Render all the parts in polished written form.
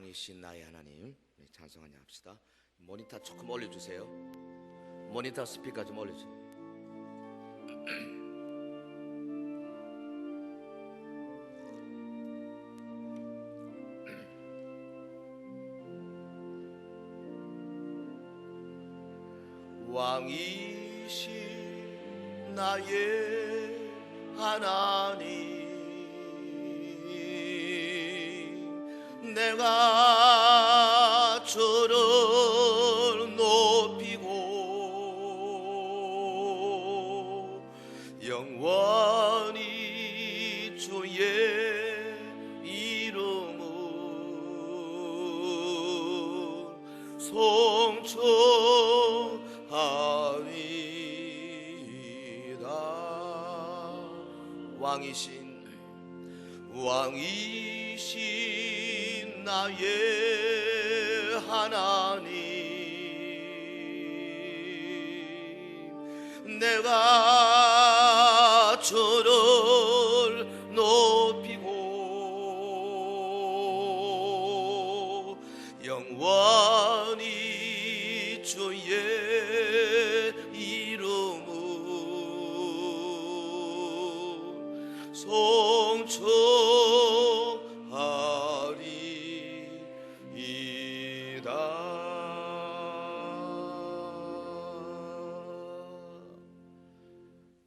왕이신 나의 하나님, 찬송하냐 합시다. 모니터 조금 올려주세요. 모니터 스피커 좀 올려주세요. 왕이신 나의 하나님, 내가 주를 높이고 영원히 주의 이름을 송축하리이다. 왕이신 나의 하나님, 내가 주를 높이고 영원히 주의 이름을 송축하리이다.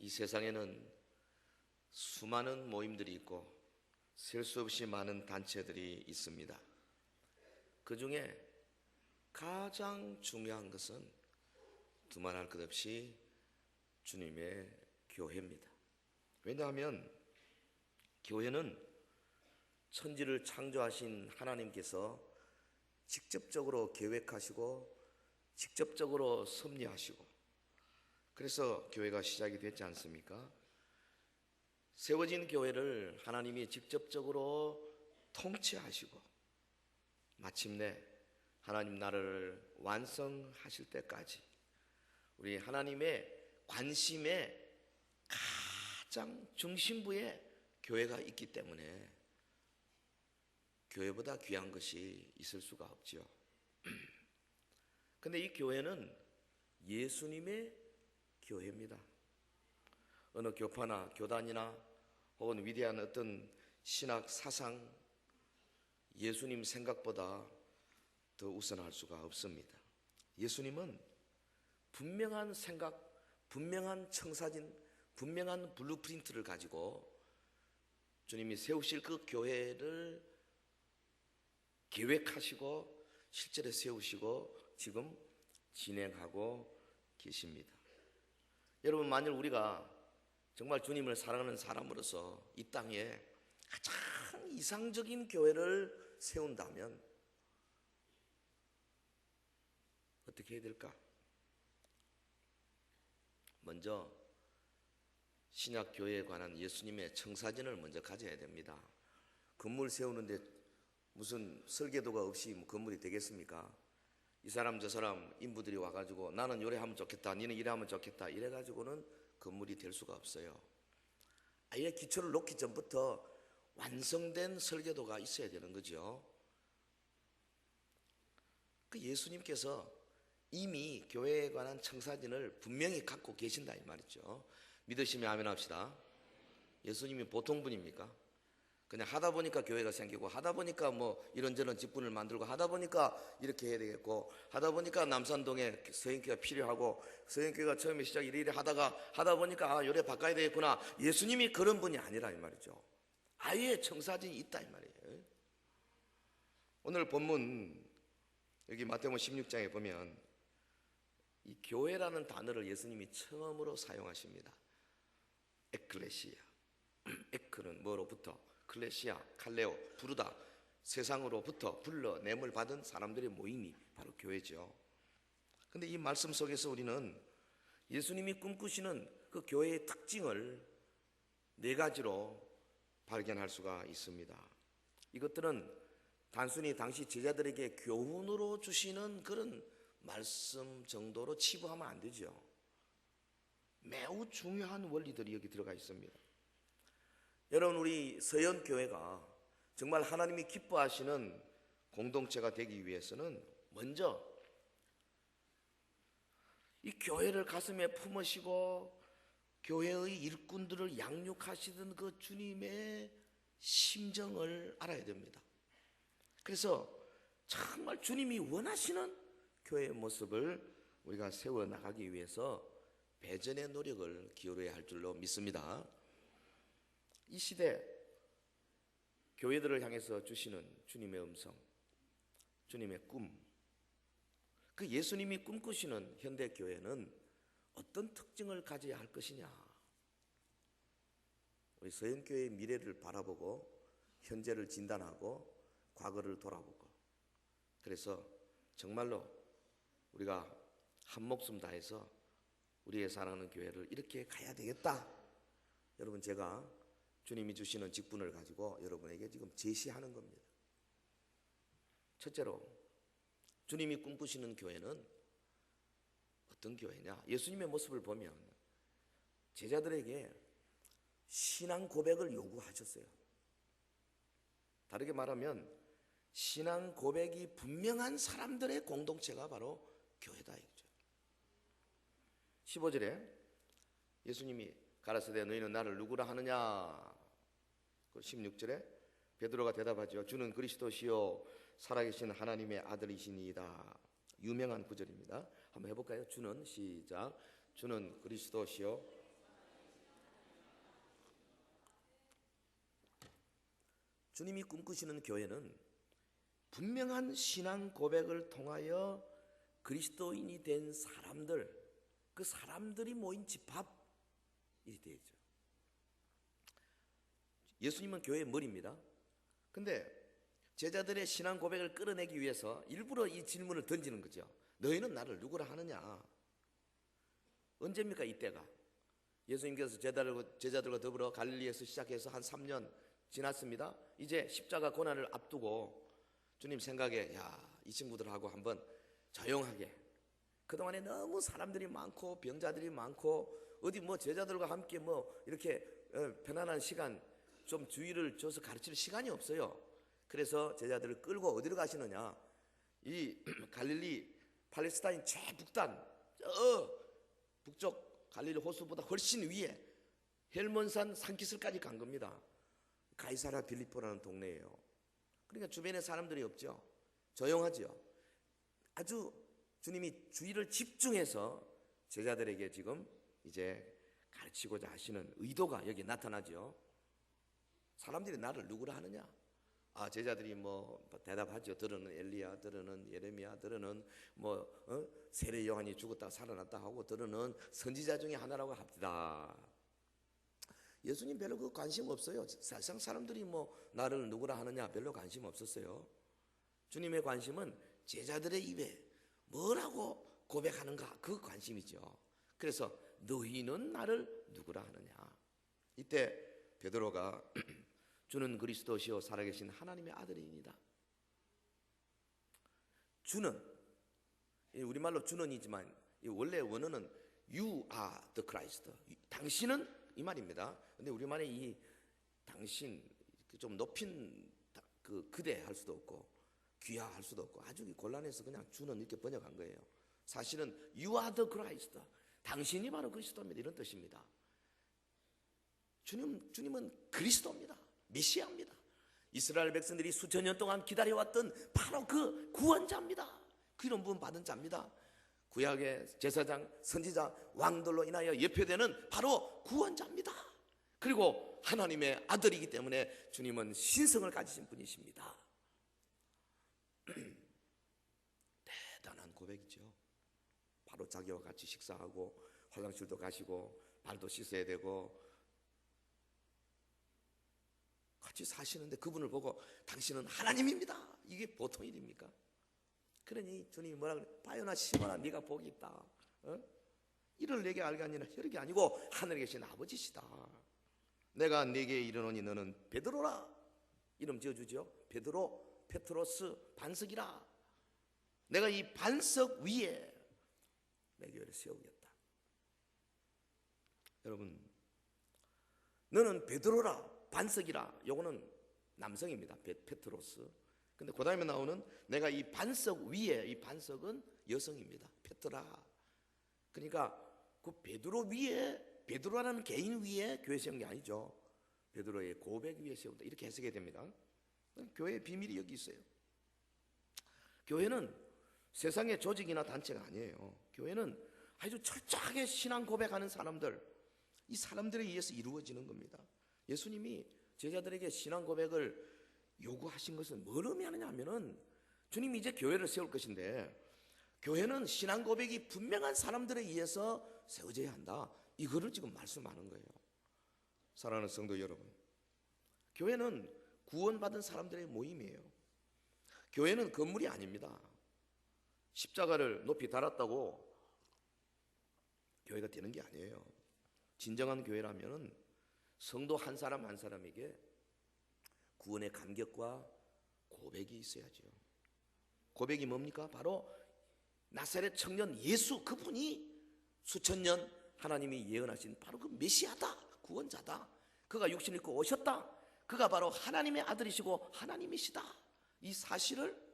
이 세상에는 수많은 모임들이 있고 셀 수 없이 많은 단체들이 있습니다. 그 중에 가장 중요한 것은 두말할 것 없이 주님의 교회입니다. 왜냐하면 교회는 천지를 창조하신 하나님께서 직접적으로 계획하시고 직접적으로 섭리하시고, 그래서 교회가 시작이 됐지 않습니까? 세워진 교회를 하나님이 직접적으로 통치하시고 마침내 하나님 나라를 완성하실 때까지 우리 하나님의 관심의 가장 중심부에 교회가 있기 때문에 교회보다 귀한 것이 있을 수가 없죠. 근데 이 교회는 예수님의 교회입니다. 어느 교파나 교단이나 혹은 위대한 어떤 신학 사상, 예수님 생각보다 더 우선할 수가 없습니다. 예수님은 분명한 생각, 분명한 청사진, 분명한 블루프린트를 가지고 주님이 세우실 그 교회를 계획하시고 실제로 세우시고 지금 진행하고 계십니다. 여러분, 만일 우리가 정말 주님을 사랑하는 사람으로서 이 땅에 가장 이상적인 교회를 세운다면 어떻게 해야 될까? 먼저 신약 교회에 관한 예수님의 청사진을 먼저 가져야 됩니다. 건물 세우는데 무슨 설계도가 없이 건물이 되겠습니까? 이 사람 저 사람 인부들이 와가지고 나는 요래 하면 좋겠다, 니는 이래 하면 좋겠다 이래가지고는 건물이 될 수가 없어요. 아예 기초를 놓기 전부터 완성된 설계도가 있어야 되는 거죠. 그 예수님께서 이미 교회에 관한 청사진을 분명히 갖고 계신다 이 말이죠. 믿으시면 아멘 합시다. 예수님이 보통 분입니까? 그냥 하다 보니까 교회가 생기고 하다 보니까 뭐 이런저런 직분을 만들고 하다 보니까 이렇게 해야 되겠고 하다 보니까 남산동에 서인교회가 필요하고 서인교회가 처음에 시작 이래 하다가 하다 보니까 요래 바꿔야 되겠구나. 예수님이 그런 분이 아니라 이 말이죠. 아예 청사진이 있다 이 말이에요. 오늘 본문 여기 마태복음 16장에 보면 이 교회라는 단어를 예수님이 처음으로 사용하십니다. 에클레시아. 에크는 뭐로부터? 클레시아, 칼레오, 부르다. 세상으로부터 불러냄을 받은 사람들의 모임이 바로 교회죠. 근데 이 말씀 속에서 우리는 예수님이 꿈꾸시는 그 교회의 특징을 네 가지로 발견할 수가 있습니다. 이것들은 단순히 당시 제자들에게 교훈으로 주시는 그런 말씀 정도로 치부하면 안 되죠. 매우 중요한 원리들이 여기 들어가 있습니다. 여러분, 우리 서연교회가 정말 하나님이 기뻐하시는 공동체가 되기 위해서는 먼저 이 교회를 가슴에 품으시고 교회의 일꾼들을 양육하시던 그 주님의 심정을 알아야 됩니다. 그래서 정말 주님이 원하시는 교회의 모습을 우리가 세워나가기 위해서 배전의 노력을 기울여야 할 줄로 믿습니다. 이 시대 교회들을 향해서 주시는 주님의 음성, 주님의 꿈, 그 예수님이 꿈꾸시는 현대 교회는 어떤 특징을 가져야 할 것이냐? 우리 서영교회의 미래를 바라보고 현재를 진단하고 과거를 돌아보고, 그래서 정말로 우리가 한 목숨 다해서 우리의 사랑하는 교회를 이렇게 가야 되겠다. 여러분, 제가 주님이 주시는 직분을 가지고 여러분에게 지금 제시하는 겁니다. 첫째로 주님이 꿈꾸시는 교회는 어떤 교회냐? 예수님의 모습을 보면 제자들에게 신앙 고백을 요구하셨어요. 다르게 말하면 신앙 고백이 분명한 사람들의 공동체가 바로 교회다 이거죠. 15절에 예수님이 가라사대 너희는 나를 누구라 하느냐? 16절에 베드로가 대답하죠. 주는 그리스도시요 살아계신 하나님의 아들이시니이다. 유명한 구절입니다. 한번 해볼까요? 주는, 시작. 주는 그리스도시요. 주님이 꿈꾸시는 교회는 분명한 신앙 고백을 통하여 그리스도인이 된 사람들, 그 사람들이 모인 집합이 되죠. 예수님은 교회의 머리입니다. 근데 제자들의 신앙 고백을 끌어내기 위해서 일부러 이 질문을 던지는 거죠. 너희는 나를 누구라 하느냐? 언제입니까 이때가? 예수님께서 제자들과 더불어 갈릴리에서 시작해서 한 3년 지났습니다. 이제 십자가 고난을 앞두고 주님 생각에 이 친구들하고 한번 조용하게, 그동안에 너무 사람들이 많고 병자들이 많고 어디 제자들과 함께 이렇게 편안한 시간 좀 주의를 줘서 가르칠 시간이 없어요. 그래서 제자들을 끌고 어디로 가시느냐? 이 갈릴리 팔레스타인 최북단, 북쪽 갈릴리 호수보다 훨씬 위에 헬몬산 산기슭까지 간 겁니다. 가이사랴 빌립보라는 동네예요. 그러니까 주변에 사람들이 없죠. 조용하죠. 아주 주님이 주의를 집중해서 제자들에게 지금 이제 가르치고자 하시는 의도가 여기 나타나죠. 사람들이 나를 누구라 하느냐? 제자들이 대답하죠. 들어는 엘리야, 들어는 예레미야, 들어는 세례 요한이 죽었다 살아났다 하고, 들어는 선지자 중에 하나라고 합니다. 예수님 별로 그 관심 없어요. 세상 사람들이 나를 누구라 하느냐 별로 관심 없었어요. 주님의 관심은 제자들의 입에 뭐라고 고백하는가, 그 관심이죠. 그래서 너희는 나를 누구라 하느냐? 이때 베드로가 주는 그리스도시요 살아계신 하나님의 아들이니이다. 주는, 우리말로 주는이지만 원래 원어는 You are the Christ. 당신은 이 말입니다. 근데 우리말에 이 당신 좀 높인 그대할 수도 없고 귀하할 수도 없고 아주 곤란해서 그냥 주는 이렇게 번역한 거예요. 사실은 You are the Christ. 당신이 바로 그리스도입니다. 이런 뜻입니다. 주님은 그리스도입니다. 메시아입니다. 이스라엘 백성들이 수천 년 동안 기다려왔던 바로 그 구원자입니다. 그 이름 부름 받은 자입니다. 구약의 제사장, 선지자, 왕들로 인하여 예표되는 바로 구원자입니다. 그리고 하나님의 아들이기 때문에 주님은 신성을 가지신 분이십니다. 대단한 고백이죠. 바로 자기와 같이 식사하고 화장실도 가시고 발도 씻어야 되고 같이 사시는데 그분을 보고 당신은 하나님입니다. 이게 보통 일입니까? 그러니 주님이 뭐라 그래? 바요나 시모나 네가 복이 있다. 이를 내게 알게 아니라 혈육이 아니고 하늘에 계신 아버지시다. 내가 네게 이르노니 너는 베드로라. 이름 지어주죠. 베드로, 페트로스, 반석이라. 내가 이 반석 위에 내 교회를 세우겠다. 여러분, 너는 베드로라, 반석이라. 요거는 남성입니다. 페트로스. 근데 그 다음에 나오는 내가 이 반석 위에, 이 반석은 여성입니다. 페트라. 그러니까 그 베드로 위에, 베드로라는 개인 위에 교회 세운 게 아니죠. 베드로의 고백 위에 세운다, 이렇게 해석해야 됩니다. 교회의 비밀이 여기 있어요. 교회는 세상의 조직이나 단체가 아니에요. 교회는 아주 철저하게 신앙 고백하는 사람들, 이 사람들에 의해서 이루어지는 겁니다. 예수님이 제자들에게 신앙 고백을 요구하신 것은 뭘 의미하느냐 하면은, 주님이 이제 교회를 세울 것인데 교회는 신앙 고백이 분명한 사람들에 의해서 세워져야 한다, 이거를 지금 말씀하는 거예요. 사랑하는 성도 여러분, 교회는 구원받은 사람들의 모임이에요. 교회는 건물이 아닙니다. 십자가를 높이 달았다고 교회가 되는 게 아니에요. 진정한 교회라면 성도 한 사람 한 사람에게 구원의 감격과 고백이 있어야죠. 고백이 뭡니까? 바로 나사렛 청년 예수, 그분이 수천 년 하나님이 예언하신 바로 그 메시아다, 구원자다. 그가 육신을 입고 오셨다. 그가 바로 하나님의 아들이시고 하나님이시다. 이 사실을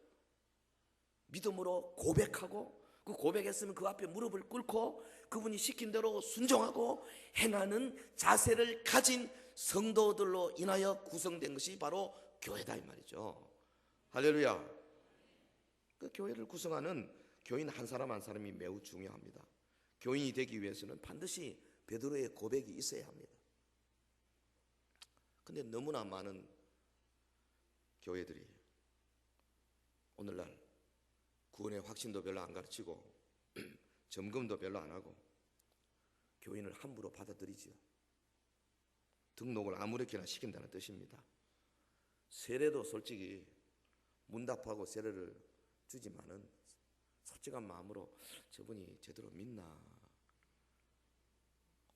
믿음으로 고백하고, 그 고백했으면 그 앞에 무릎을 꿇고 그분이 시킨 대로 순종하고 행하는 자세를 가진 성도들로 인하여 구성된 것이 바로 교회다, 이 말이죠. 할렐루야. 그 교회를 구성하는 교인 한 사람 한 사람이 매우 중요합니다. 교인이 되기 위해서는 반드시 베드로의 고백이 있어야 합니다. 근데 너무나 많은 교회들이 오늘날 구원의 확신도 별로 안 가르치고 점검도 별로 안 하고 교인을 함부로 받아들이지요. 등록을 아무렇게나 시킨다는 뜻입니다. 세례도 솔직히 문답하고 세례를 주지만은 솔직한 마음으로 저분이 제대로 믿나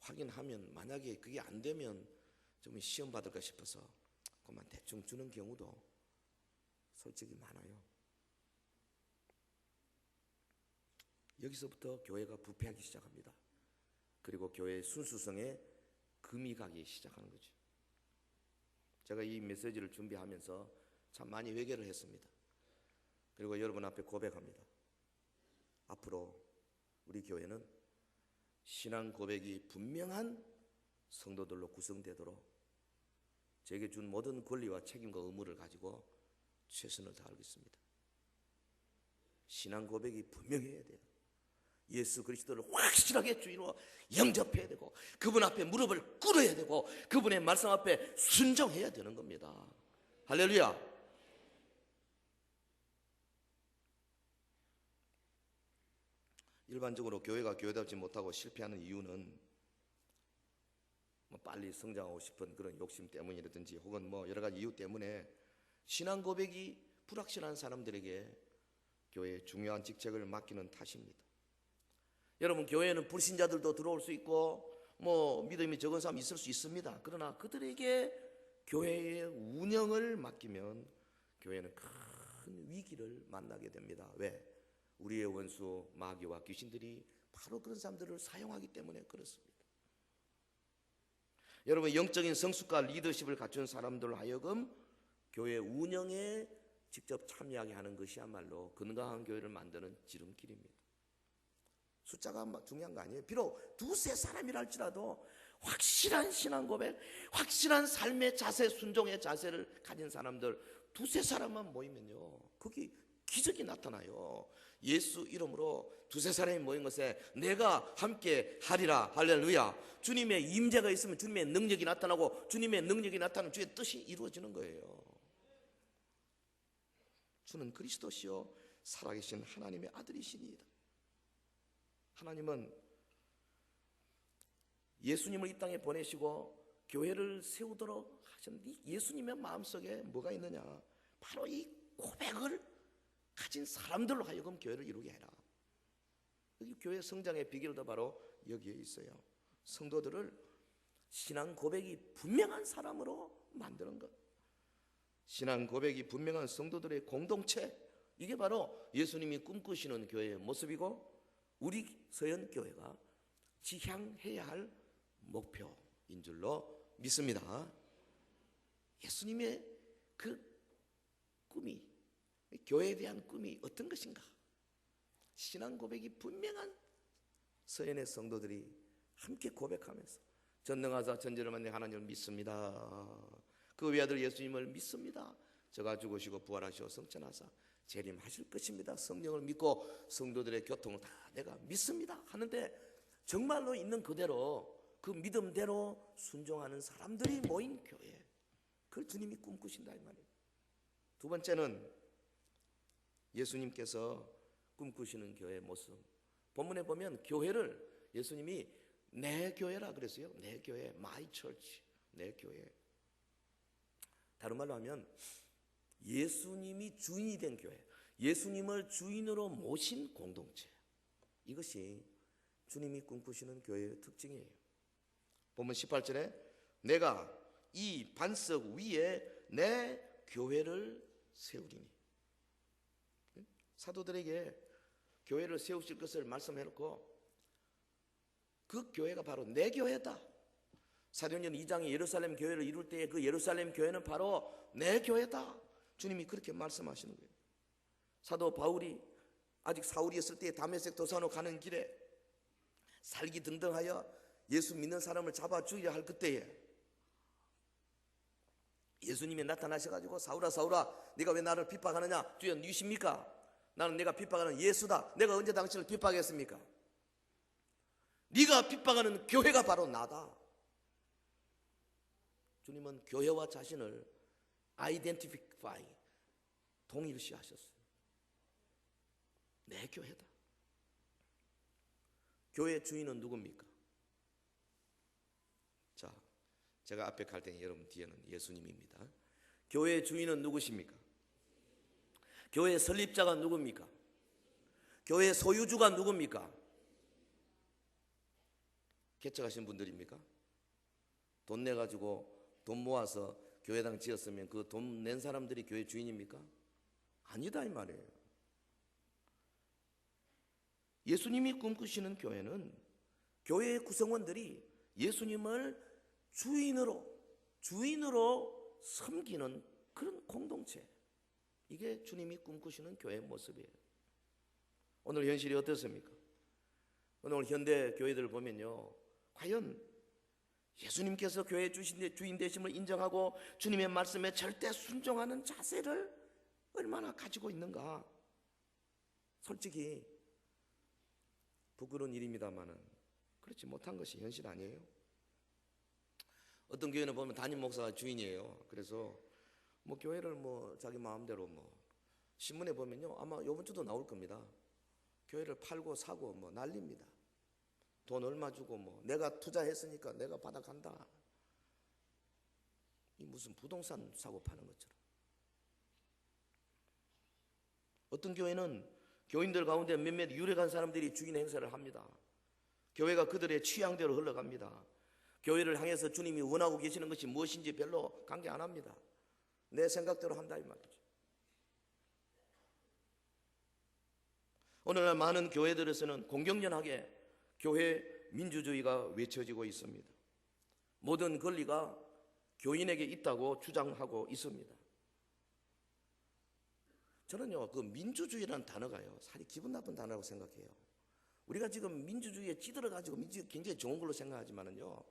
확인하면, 만약에 그게 안 되면 저분이 시험 받을까 싶어서 그만 대충 주는 경우도 솔직히 많아요. 여기서부터 교회가 부패하기 시작합니다. 그리고 교회의 순수성에 금이 가기 시작하는 거죠. 제가 이 메시지를 준비하면서 참 많이 회개를 했습니다. 그리고 여러분 앞에 고백합니다. 앞으로 우리 교회는 신앙 고백이 분명한 성도들로 구성되도록 제게 준 모든 권리와 책임과 의무를 가지고 최선을 다하겠습니다. 신앙 고백이 분명해야 돼요. 예수 그리스도를 확실하게 주인으로 영접해야 되고, 그분 앞에 무릎을 꿇어야 되고, 그분의 말씀 앞에 순종해야 되는 겁니다. 할렐루야. 일반적으로 교회가 교회답지 못하고 실패하는 이유는 빨리 성장하고 싶은 그런 욕심 때문이라든지 혹은 여러 가지 이유 때문에 신앙 고백이 불확실한 사람들에게 교회의 중요한 직책을 맡기는 탓입니다. 여러분, 교회에는 불신자들도 들어올 수 있고 믿음이 적은 사람이 있을 수 있습니다. 그러나 그들에게 교회의 운영을 맡기면 교회는 큰 위기를 만나게 됩니다. 왜? 우리의 원수 마귀와 귀신들이 바로 그런 사람들을 사용하기 때문에 그렇습니다. 여러분, 영적인 성숙과 리더십을 갖춘 사람들로 하여금 교회 운영에 직접 참여하게 하는 것이야말로 건강한 교회를 만드는 지름길입니다. 숫자가 중요한 거 아니에요. 비록 두세 사람이라 할지라도 확실한 신앙 고백, 확실한 삶의 자세, 순종의 자세를 가진 사람들 두세 사람만 모이면요, 거기 기적이 나타나요. 예수 이름으로 두세 사람이 모인 것에 내가 함께 하리라. 할렐루야. 주님의 임재가 있으면 주님의 능력이 나타나고, 주님의 능력이 나타나면 주의 뜻이 이루어지는 거예요. 주는 그리스도시요 살아계신 하나님의 아들이시니이다. 하나님은 예수님을 이 땅에 보내시고 교회를 세우도록 하셨는데, 예수님의 마음속에 뭐가 있느냐? 바로 이 고백을 가진 사람들로 하여금 교회를 이루게 해라. 이 교회 성장의 비결도 바로 여기에 있어요. 성도들을 신앙 고백이 분명한 사람으로 만드는 것, 신앙 고백이 분명한 성도들의 공동체, 이게 바로 예수님이 꿈꾸시는 교회의 모습이고 우리 서연교회가 지향해야 할 목표인 줄로 믿습니다. 예수님의 그 꿈이 교회에 대한 꿈이 어떤 것인가? 신앙 고백이 분명한 서연의 성도들이 함께 고백하면서 전능하사 전지를 만든 하나님을 믿습니다. 그 외아들 예수님을 믿습니다. 저가 죽으시고 부활하시고 성천하사 재림하실 것입니다. 성령을 믿고 성도들의 교통을 다 내가 믿습니다 하는데 정말로 있는 그대로 그 믿음대로 순종하는 사람들이 모인 교회, 그걸 주님이 꿈꾸신다 이 말이에요. 두 번째는 예수님께서 꿈꾸시는 교회의 모습. 본문에 보면 교회를 예수님이 내 교회라 그랬어요. 내 교회, my church, 내 교회. 다른 말로 하면 예수님이 주인이 된 교회, 예수님을 주인으로 모신 공동체, 이것이 주님이 꿈꾸시는 교회의 특징이에요. 본문 18절에 내가 이 반석 위에 내 교회를 세우리니, 사도들에게 교회를 세우실 것을 말씀해놓고 그 교회가 바로 내 교회다. 사도행전 2장에 예루살렘 교회를 이룰 때에 그 예루살렘 교회는 바로 내 교회다. 주님이 그렇게 말씀하시는 거예요. 사도 바울이 아직 사울이었을 때에 다메섹 도산으로 가는 길에 살기 등등하여 예수 믿는 사람을 잡아 죽이려 할 그때에 예수님이 나타나셔가지고 사울아 사울아 네가 왜 나를 핍박하느냐? 주여 누구십니까? 나는 내가 핍박하는 예수다. 내가 언제 당신을 핍박했습니까? 네가 핍박하는 교회가 바로 나다. 주님은 교회와 자신을 아이덴티파이, 동일시하셨어요. 내 교회다. 교회 주인은 누굽니까? 자, 제가 앞에 갈 때는 여러분 뒤에는 예수님입니다. 교회 주인은 누구십니까? 교회 설립자가 누굽니까? 교회 소유주가 누굽니까? 개척하신 분들입니까? 돈 내가지고 돈 모아서 교회당 지었으면 그 돈 낸 사람들이 교회 주인입니까? 아니다 이 말이에요. 예수님이 꿈꾸시는 교회는 교회의 구성원들이 예수님을 주인으로 섬기는 그런 공동체, 이게 주님이 꿈꾸시는 교회의 모습이에요. 오늘 현실이 어떻습니까? 오늘 현대 교회들을 보면요, 과연 예수님께서 교회의 주인 되심을 인정하고 주님의 말씀에 절대 순종하는 자세를 얼마나 가지고 있는가? 솔직히 부끄러운 일입니다만은 그렇지 못한 것이 현실 아니에요? 어떤 교회는 보면 담임 목사가 주인이에요. 그래서 뭐 교회를 뭐 자기 마음대로 뭐 신문에 보면요, 아마 이번 주도 나올 겁니다. 교회를 팔고 사고 뭐 난립니다. 돈 얼마 주고 뭐 내가 투자했으니까 내가 받아간다. 이 무슨 부동산 사고 파는 것처럼. 어떤 교회는 교인들 가운데 몇몇 유력한 사람들이 주인 행세를 합니다. 교회가 그들의 취향대로 흘러갑니다. 교회를 향해서 주님이 원하고 계시는 것이 무엇인지 별로 관계 안 합니다. 내 생각대로 한다 이 말이죠. 오늘날 많은 교회들에서는 공경연하게 교회 민주주의가 외쳐지고 있습니다. 모든 권리가 교인에게 있다고 주장하고 있습니다. 저는요, 그 민주주의라는 단어가요, 사실 기분 나쁜 단어라고 생각해요. 우리가 지금 민주주의에 찌들어가지고 민주주의 굉장히 좋은 걸로 생각하지만은요,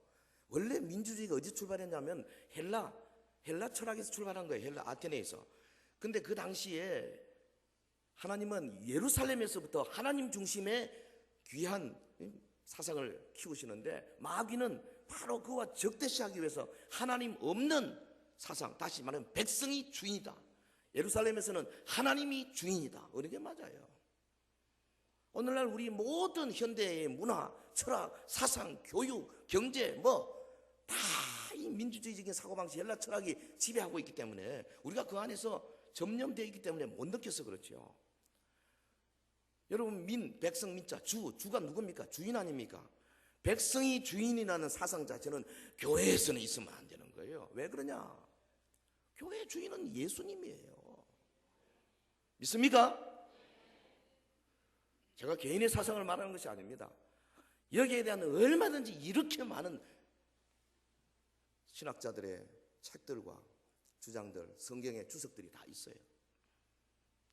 원래 민주주의가 어디서 출발했냐면 헬라 철학에서 출발한 거예요. 헬라 아테네에서. 근데 그 당시에 하나님은 예루살렘에서부터 하나님 중심의 귀한 사상을 키우시는데 마귀는 바로 그와 적대시하기 위해서 하나님 없는 사상, 다시 말하면 백성이 주인이다. 예루살렘에서는 하나님이 주인이다. 어느 게 맞아요? 오늘날 우리 모든 현대의 문화, 철학, 사상, 교육, 경제 뭐 다 이 민주주의적인 사고방식, 헬라 철학이 지배하고 있기 때문에 우리가 그 안에서 점령되어 있기 때문에 못 느껴서 그렇죠. 여러분, 백성 민자, 주가 누굽니까? 주인 아닙니까? 백성이 주인이라는 사상 자체는 교회에서는 있으면 안 되는 거예요. 왜 그러냐? 교회 주인은 예수님이에요. 믿습니까? 제가 개인의 사상을 말하는 것이 아닙니다. 여기에 대한 얼마든지 이렇게 많은 신학자들의 책들과 주장들, 성경의 주석들이 다 있어요.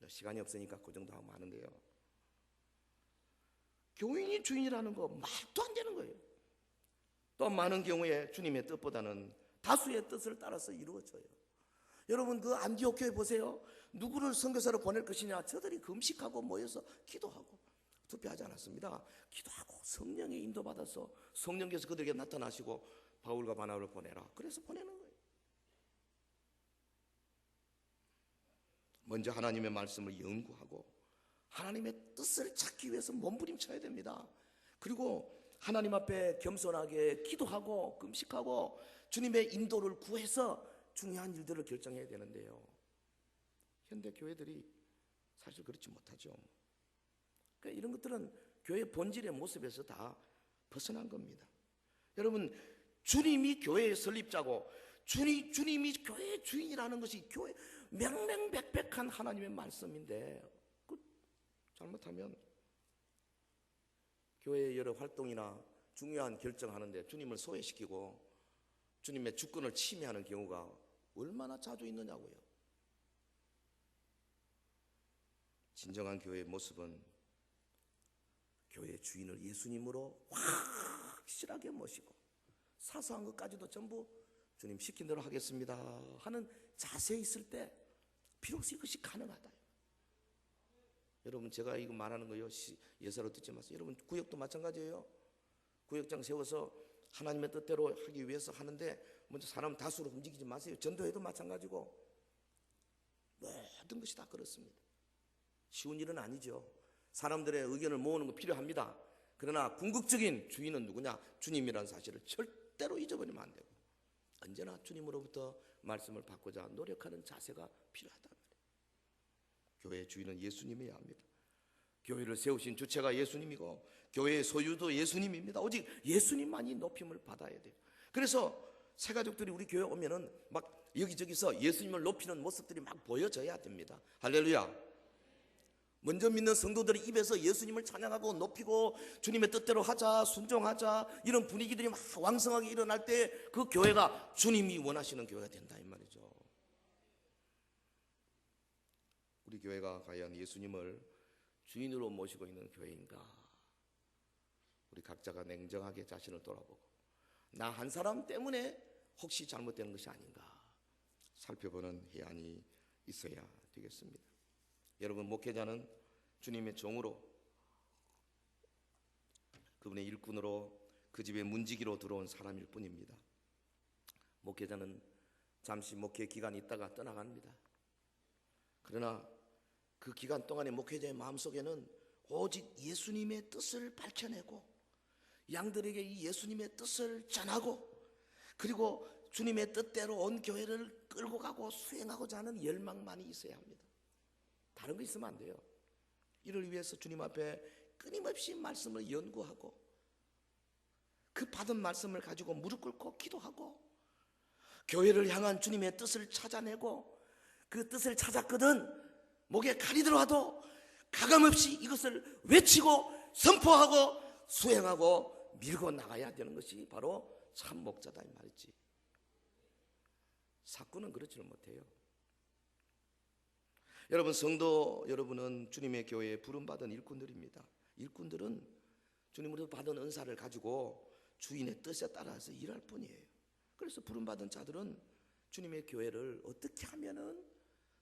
시간이 없으니까 그 정도 하고 마는데요. 교인이 주인이라는 거 말도 안 되는 거예요. 또 많은 경우에 주님의 뜻보다는 다수의 뜻을 따라서 이루어져요. 여러분 그 안디옥 교회 보세요. 누구를 선교사로 보낼 것이냐, 저들이 금식하고 모여서 기도하고 투표하지 않았습니다. 기도하고 성령의 인도받아서 성령께서 그들에게 나타나시고 바울과 바나바를 보내라, 그래서 보내는 거예요. 먼저 하나님의 말씀을 연구하고 하나님의 뜻을 찾기 위해서 몸부림쳐야 됩니다. 그리고 하나님 앞에 겸손하게 기도하고 금식하고 주님의 인도를 구해서 중요한 일들을 결정해야 되는데요, 현대 교회들이 사실 그렇지 못하죠. 그러니까 이런 것들은 교회 본질의 모습에서 다 벗어난 겁니다. 여러분, 주님이 교회의 설립자고 주님이 교회의 주인이라는 것이 교회 명명백백한 하나님의 말씀인데, 잘못하면 교회의 여러 활동이나 중요한 결정하는데 주님을 소외시키고 주님의 주권을 침해하는 경우가 얼마나 자주 있느냐고요. 진정한 교회의 모습은 교회의 주인을 예수님으로 확실하게 모시고 사소한 것까지도 전부 주님 시킨 대로 하겠습니다 하는 자세에 있을 때 비로소 이것이 가능하다. 여러분, 제가 이거 말하는 거요, 예사로 듣지 마세요. 여러분, 구역도 마찬가지예요. 구역장 세워서 하나님의 뜻대로 하기 위해서 하는데 먼저 사람 다수로 움직이지 마세요. 전도회도 마찬가지고 모든 것이 다 그렇습니다. 쉬운 일은 아니죠. 사람들의 의견을 모으는 거 필요합니다. 그러나 궁극적인 주인은 누구냐? 주님이라는 사실을 절대로 잊어버리면 안 되고 언제나 주님으로부터 말씀을 받고자 노력하는 자세가 필요하다. 교회의 주인은 예수님이어야 합니다. 교회를 세우신 주체가 예수님이고 교회의 소유도 예수님입니다. 오직 예수님만이 높임을 받아야 돼요. 그래서 새가족들이 우리 교회 오면은 막 여기저기서 예수님을 높이는 모습들이 막 보여져야 됩니다. 할렐루야. 먼저 믿는 성도들의 입에서 예수님을 찬양하고 높이고 주님의 뜻대로 하자, 순종하자, 이런 분위기들이 막 왕성하게 일어날 때 그 교회가 주님이 원하시는 교회가 된다 이 말이죠. 우리 교회가 과연 예수님을 주인으로 모시고 있는 교회인가? 우리 각자가 냉정하게 자신을 돌아보고 나 한 사람 때문에 혹시 잘못되는 것이 아닌가 살펴보는 해안이 있어야 되겠습니다. 여러분, 목회자는 주님의 종으로, 그분의 일꾼으로, 그 집에 문지기로 들어온 사람일 뿐입니다. 목회자는 잠시 목회 기간이 있다가 떠나갑니다. 그러나 그 기간 동안에 목회자의 마음속에는 오직 예수님의 뜻을 밝혀내고 양들에게 이 예수님의 뜻을 전하고 그리고 주님의 뜻대로 온 교회를 끌고 가고 수행하고자 하는 열망만이 있어야 합니다. 다른 거 있으면 안 돼요. 이를 위해서 주님 앞에 끊임없이 말씀을 연구하고 그 받은 말씀을 가지고 무릎 꿇고 기도하고 교회를 향한 주님의 뜻을 찾아내고 그 뜻을 찾았거든 목에 칼이 들어와도 가감없이 이것을 외치고 선포하고 수행하고 밀고 나가야 되는 것이 바로 참 목자다 이 말이지. 사꾼은 그렇지는 못해요. 여러분, 성도 여러분은 주님의 교회에 부름받은 일꾼들입니다. 일꾼들은 주님으로부터 받은 은사를 가지고 주인의 뜻에 따라서 일할 뿐이에요. 그래서 부름받은 자들은 주님의 교회를 어떻게 하면은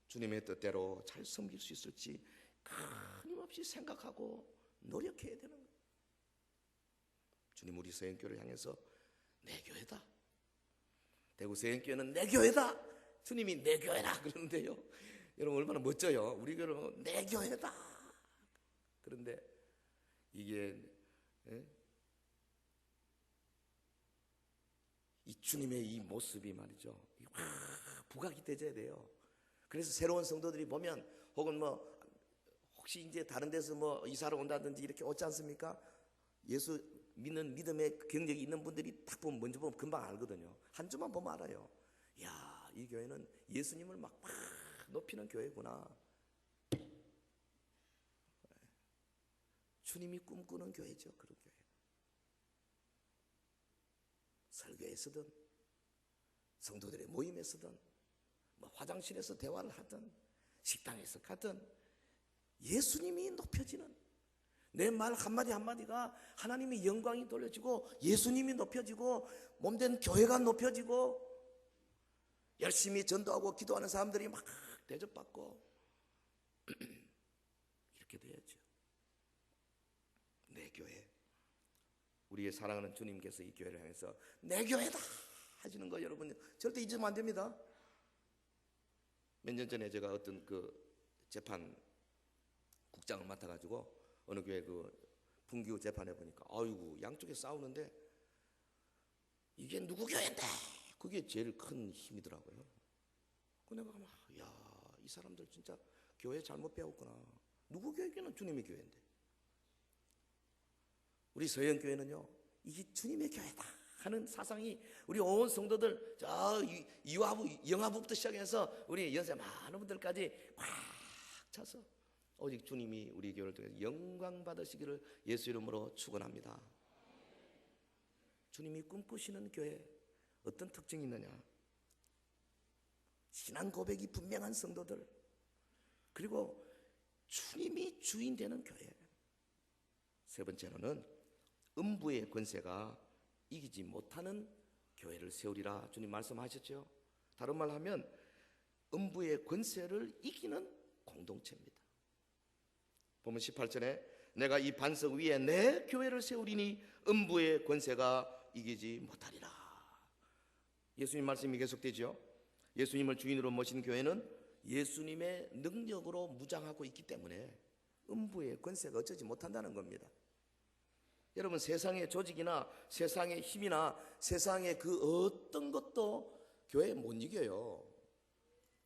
주님의 뜻대로 잘 섬길 수 있을지 끊임없이 생각하고 노력해야 되는 거예요. 주님, 우리 서영교회를 향해서 내 교회다, 대구 서영교회는 내 교회다, 주님이 내 교회라 그러는데요, 여러분 얼마나 멋져요. 우리 교회는 내 교회다. 그런데 이게 이 주님의 이 모습이 말이죠, 부각이 되어야 돼요. 그래서 새로운 성도들이 보면 혹은 뭐 혹시 이제 다른 데서 뭐 이사를 온다든지 이렇게 오지 않습니까? 예수 믿는 믿음의 경력이 있는 분들이 딱 보면 먼저 보면 금방 알거든요. 한 주만 보면 알아요. 야, 이 교회는 예수님을 막 높이는 교회구나. 주님이 꿈꾸는 교회죠. 그런 교회. 설교에서든 성도들의 모임에서든 뭐 화장실에서 대화를 하든 식당에서 가든 예수님이 높여지는, 내 말 한마디 한마디가 하나님의 영광이 돌려지고 예수님이 높여지고 몸된 교회가 높여지고 열심히 전도하고 기도하는 사람들이 막 대접받고 이렇게 돼야죠. 내 교회, 우리의 사랑하는 주님께서 이 교회를 향해서 내 교회다 하시는 거 여러분 절대 잊으면 안 됩니다. 몇 년 전에 제가 어떤 그 재판 국장을 맡아가지고 어느 교회 그 분기구 재판해 보니까 아이고 양쪽에 싸우는데 이게 누구 교회인데 그게 제일 큰 힘이더라고요. 그 내가 막 야, 이 사람들 진짜 교회 잘못 배웠구나. 누구 교회는 주님의 교회인데. 우리 서영교회는요 이게 주님의 교회다 하는 사상이 우리 온 성도들 저 이화부 영화부부터 시작해서 우리 연세 많은 분들까지 꽉 차서 오직 주님이 우리 교회를 통해서 영광 받으시기를 예수 이름으로 축원합니다. 주님이 꿈꾸시는 교회 어떤 특징이 있느냐? 신앙 고백이 분명한 성도들, 그리고 주님이 주인 되는 교회. 세 번째로는 음부의 권세가 이기지 못하는 교회를 세우리라 주님 말씀하셨죠. 다른 말로 하면 음부의 권세를 이기는 공동체입니다. 보면 18절에 내가 이 반석 위에 내 교회를 세우리니 음부의 권세가 이기지 못하리라. 예수님 말씀이 계속되죠. 예수님을 주인으로 모신 교회는 예수님의 능력으로 무장하고 있기 때문에 음부의 권세가 어쩌지 못한다는 겁니다. 여러분 세상의 조직이나 세상의 힘이나 세상의 그 어떤 것도 교회에 못 이겨요.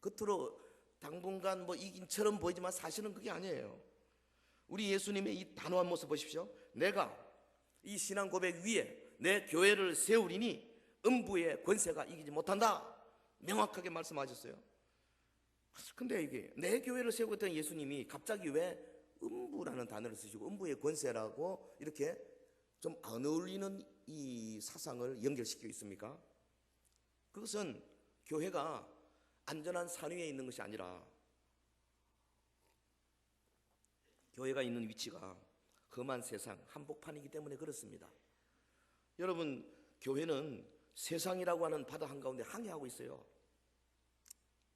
겉으로 당분간 뭐 이긴처럼 보이지만 사실은 그게 아니에요. 우리 예수님의 이 단호한 모습 보십시오. 내가 이 신앙 고백 위에 내 교회를 세우리니 음부의 권세가 이기지 못한다. 명확하게 말씀하셨어요. 근데 이게 내 교회를 세우고 있던 예수님이 갑자기 왜 음부라는 단어를 쓰시고 음부의 권세라고 이렇게 좀 안 어울리는 이 사상을 연결시키고 있습니까? 그것은 교회가 안전한 산 위에 있는 것이 아니라 교회가 있는 위치가 험한 세상 한복판이기 때문에 그렇습니다. 여러분 교회는 세상이라고 하는 바다 한가운데 항해하고 있어요.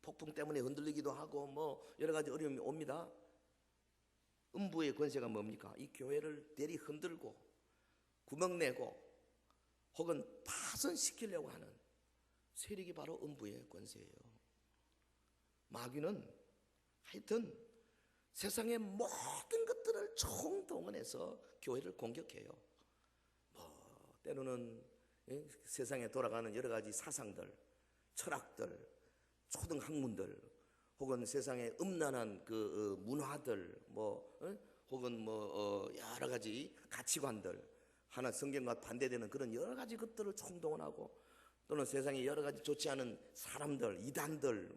폭풍 때문에 흔들리기도 하고 뭐 여러 가지 어려움이 옵니다. 음부의 권세가 뭡니까? 이 교회를 대리 흔들고 구멍내고 혹은 파손시키려고 하는 세력이 바로 음부의 권세예요. 마귀는 하여튼 세상의 모든 것들을 총동원해서 교회를 공격해요. 뭐 때로는 세상에 돌아가는 여러 가지 사상들, 철학들, 초등 학문들, 혹은 세상의 음란한 그 문화들, 혹은 여러 가지 가치관들, 하나 성경과 반대되는 그런 여러 가지 것들을 총동원하고, 또는 세상에 여러 가지 좋지 않은 사람들, 이단들,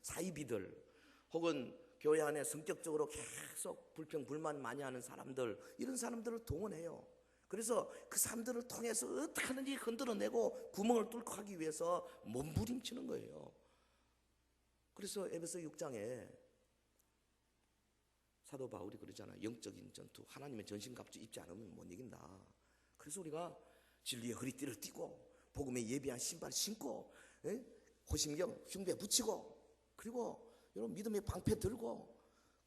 사이비들, 혹은 교회 안에 성격적으로 계속 불평 불만 많이 하는 사람들, 이런 사람들을 동원해요. 그래서 그 사람들을 통해서 어떻게 하든지 흔들어내고 구멍을 뚫고 하기 위해서 몸부림치는 거예요. 그래서 에베소 6장에 사도 바울이 그러잖아요. 영적인 전투, 하나님의 전신갑주 입지 않으면 못 이긴다. 그래서 우리가 진리의 허리띠를 띠고 복음에 예비한 신발 신고 호심경 흉배 붙이고, 그리고 여러분 믿음의 방패 들고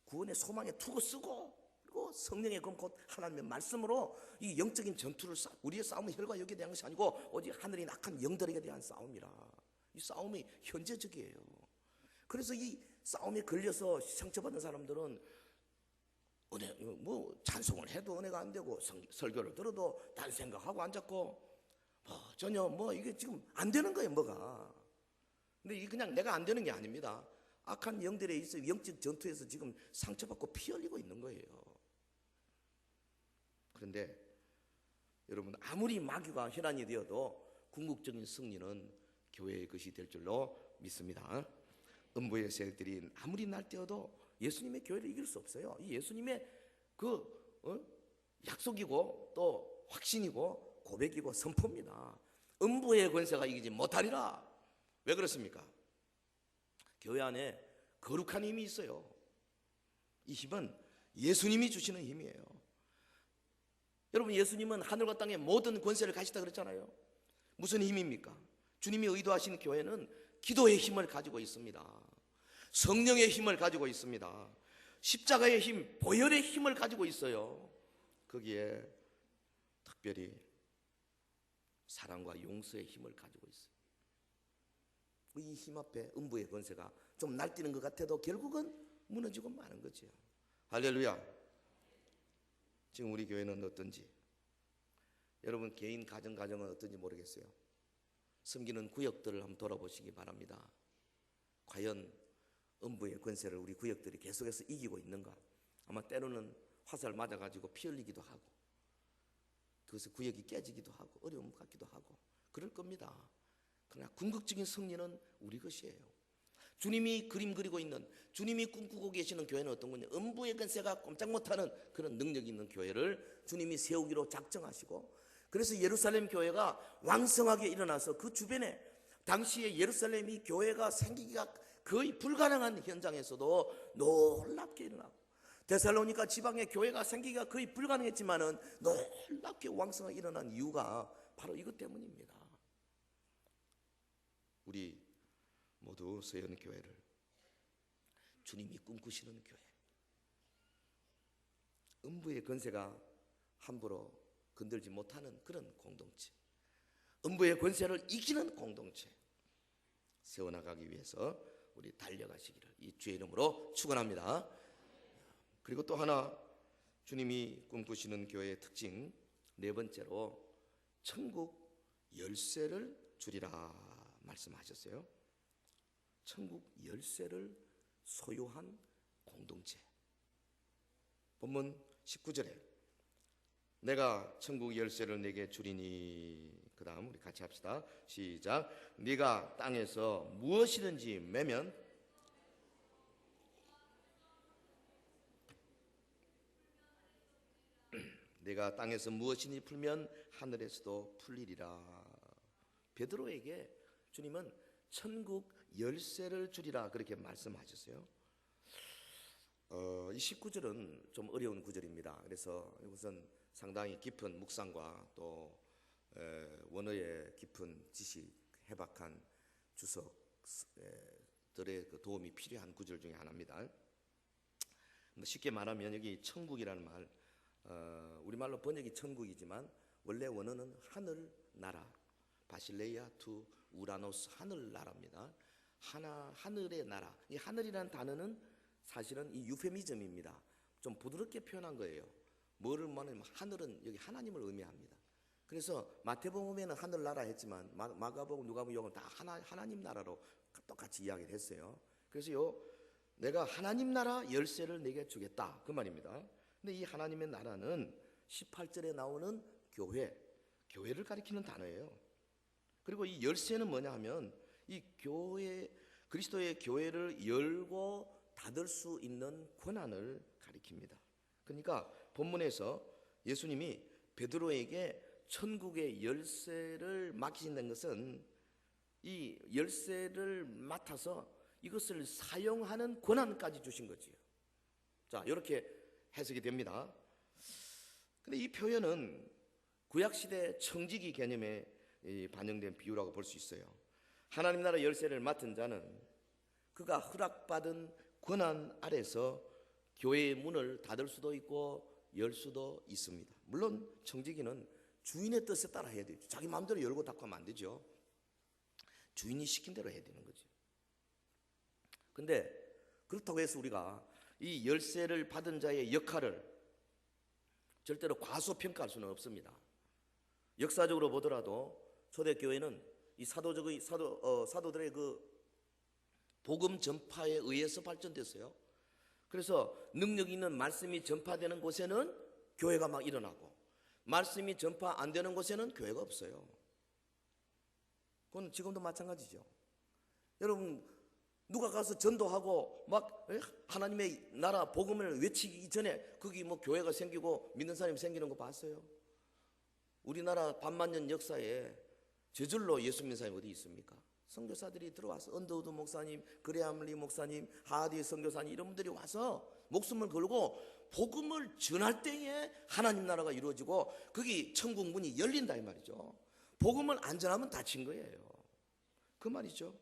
구원의 소망의 투구 쓰고, 그리고 성령의 검 곧 하나님의 말씀으로 이 영적인 전투를 우리의 싸움은 혈과 육에 대한 것이 아니고 오직 하늘의 악한 영들에게 대한 싸움이라. 이 싸움이 현재적이에요. 그래서 이 싸움에 걸려서 상처받는 사람들은 은혜, 찬송을 해도 은혜가 안 되고 설교를 들어도 딴 생각하고 앉았고 전혀 이게 지금 안 되는 거예요. 뭐가. 근데 이게 그냥 내가 안 되는 게 아닙니다. 악한 영들에 있어 영적 전투에서 지금 상처받고 피 흘리고 있는 거예요. 그런데 여러분 아무리 마귀가 혈안이 되어도 궁극적인 승리는 교회의 것이 될 줄로 믿습니다. 음부의 세력들이 아무리 날뛰어도 예수님의 교회를 이길 수 없어요. 이 예수님의 약속이고 또 확신이고 고백이고 선포입니다. 음부의 권세가 이기지 못하리라. 왜 그렇습니까? 교회 안에 거룩한 힘이 있어요. 이 힘은 예수님이 주시는 힘이에요. 여러분, 예수님은 하늘과 땅의 모든 권세를 가시다 그랬잖아요. 무슨 힘입니까? 주님이 의도하시는 교회는 기도의 힘을 가지고 있습니다. 성령의 힘을 가지고 있습니다. 십자가의 힘, 보혈의 힘을 가지고 있어요. 거기에 특별히 사랑과 용서의 힘을 가지고 있어요. 이 힘 앞에 음부의 권세가 좀 날뛰는 것 같아도 결국은 무너지고 마는 거죠. 할렐루야. 지금 우리 교회는 어떤지, 여러분 개인 가정은 어떤지 모르겠어요. 섬기는 구역들을 한번 돌아보시기 바랍니다. 과연 음부의 권세를 우리 구역들이 계속해서 이기고 있는가? 아마 때로는 화살 맞아가지고 피 흘리기도 하고, 그것에 구역이 깨지기도 하고 어려움 갖기도 하고 그럴 겁니다. 그러나 궁극적인 승리는 우리 것이에요. 주님이 그림 그리고 있는, 주님이 꿈꾸고 계시는 교회는 어떤 거냐? 음부의 권세가 꼼짝 못하는 그런 능력이 있는 교회를 주님이 세우기로 작정하시고, 그래서 예루살렘 교회가 왕성하게 일어나서 그 주변에 당시에 예루살렘이 교회가 생기기가 거의 불가능한 현장에서도 놀랍게 일어나고, 데살로니가 지방에 교회가 생기기가 거의 불가능했지만은 놀랍게 왕성하게 일어난 이유가 바로 이것 때문입니다. 우리 모두 서현 교회를 주님이 꿈꾸시는 교회, 음부의 권세가 함부로 건들지 못하는 그런 공동체, 음부의 권세를 이기는 공동체 세워나가기 위해서 우리 달려가시기를 이 주의 이름으로 축원합니다. 그리고 또 하나 주님이 꿈꾸시는 교회의 특징, 네 번째로 천국 열쇠를 주리라 말씀하셨어요. 천국 열쇠를 소유한 공동체. 본문 19절에 내가 천국 열쇠를 내게 주리니, 그 다음 우리 같이 합시다. 시작. 네가 땅에서 무엇이든지 매면 내가 땅에서 무엇이든지 풀면 하늘에서도 풀리리라. 베드로에게 주님은 천국 열쇠를 주리라 그렇게 말씀하셨어요. 이 19절은 좀 어려운 구절입니다. 그래서 이것은 상당히 깊은 묵상과 또 원어의 깊은 지식, 해박한 주석들의 그 도움이 필요한 구절 중에 하나입니다. 쉽게 말하면 여기 천국이라는 말, 우리말로 번역이 천국이지만 원래 원어는 하늘나라, 바실레이아 투 우라노스, 하늘나라입니다. 하늘의 나라. 이 하늘이라는 단어는 사실은 이 유페미즘입니다. 좀 부드럽게 표현한 거예요. 뭐를 말하면 하늘은 여기 하나님을 의미합니다. 그래서 마태복음에는 하늘나라 했지만 마가복음, 누가복음 이건 다 하나님 나라로 똑같이 이야기를 했어요. 그래서 내가 하나님 나라 열쇠를 내게 주겠다 그 말입니다. 근데 이 하나님의 나라는 18절에 나오는 교회를 가리키는 단어예요. 그리고 이 열쇠는 뭐냐 하면 이 교회, 그리스도의 교회를 열고 닫을 수 있는 권한을 가리킵니다. 그러니까 본문에서 예수님이 베드로에게 천국의 열쇠를 맡기신다는 것은 이 열쇠를 맡아서 이것을 사용하는 권한까지 주신 거지요. 자, 이렇게 해석이 됩니다. 근데 이 표현은 구약시대 청지기 개념에 반영된 비유라고 볼 수 있어요. 하나님 나라 열쇠를 맡은 자는 그가 허락받은 권한 아래서 교회의 문을 닫을 수도 있고 열 수도 있습니다. 물론 청지기는 주인의 뜻에 따라 해야 되죠. 자기 마음대로 열고 닫고 하면 안 되죠. 주인이 시킨 대로 해야 되는 거죠. 근데 그렇다고 해서 우리가 이 열쇠를 받은 자의 역할을 절대로 과소평가할 수는 없습니다. 역사적으로 보더라도 초대교회는 이 사도들의 그 복음 전파에 의해서 발전됐어요. 그래서 능력 있는 말씀이 전파되는 곳에는 교회가 막 일어나고, 말씀이 전파 안 되는 곳에는 교회가 없어요. 그건 지금도 마찬가지죠. 여러분, 누가 가서 전도하고 막 하나님의 나라 복음을 외치기 전에 거기 뭐 교회가 생기고 믿는 사람이 생기는 거 봤어요? 우리나라 반만년 역사에 저절로 예수 믿는 사람이 어디 있습니까? 선교사들이 들어와서 언더우드 목사님, 그레함리 목사님, 하디 선교사님 이런 분들이 와서 목숨을 걸고 복음을 전할 때에 하나님 나라가 이루어지고 거기 천국 문이 열린다 이 말이죠. 복음을 안 전하면 닫힌 거예요. 그 말이죠.